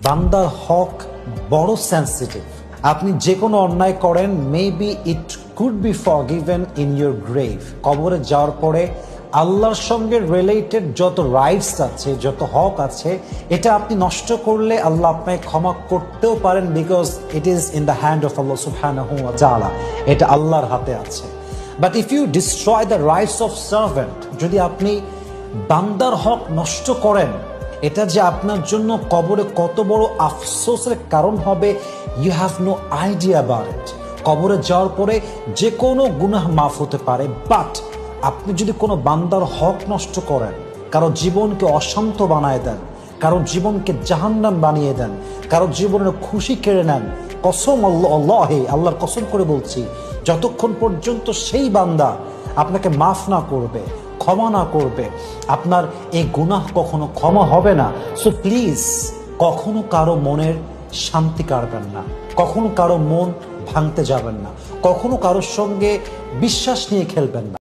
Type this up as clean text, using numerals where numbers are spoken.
বান্দার হক বড় সেন্সিটিভ। আপনি যে কোনো অন্যায় করেন, maybe it could be forgiven in your grave. কবরে যাওয়ার পরে আল্লাহর সঙ্গে রিলেটেড যত রাইটস আছে, যত হক আছে, এটা আপনি নষ্ট করলে আল্লাহ আপনাকে ক্ষমা করতেও পারেন, because it is in the hand of Allah সুবহানাহু ওয়া তাআলা। এটা আল্লাহর হাতে আছে। But if you destroy the rights of servant, যদি আপনি বান্দার হক নষ্ট করেন, এটা যে আপনার জন্য কবরে কত বড় আফসোসের কারণ হবে, you have no idea about it. কবরে যাওয়ার পরে যে কোনো গুনাহ মাফ হতে পারে, বাট আপনি যদি কোনো বান্দার হক নষ্ট করেন, কারো জীবনকে অশান্ত বানায় দেন, কারো জীবনকে জাহান্নাম বানিয়ে দেন, কারো জীবনের খুশি কেড়ে নেন, কসম আল্লাহে, আল্লাহর কসম করে বলছি, যতক্ষণ পর্যন্ত সেই বান্দা আপনাকে মাফ না করবে, ক্ষমা না করবে, আপনার এই গুনাহ কখনো ক্ষমা হবে না। সো প্লিজ কখনো কারো মনের শান্তি কাড়বেন না, কখনো কারো মন ভাঙতে যাবেন না, কখনো কারোর সঙ্গে বিশ্বাস নিয়ে খেলবেন না।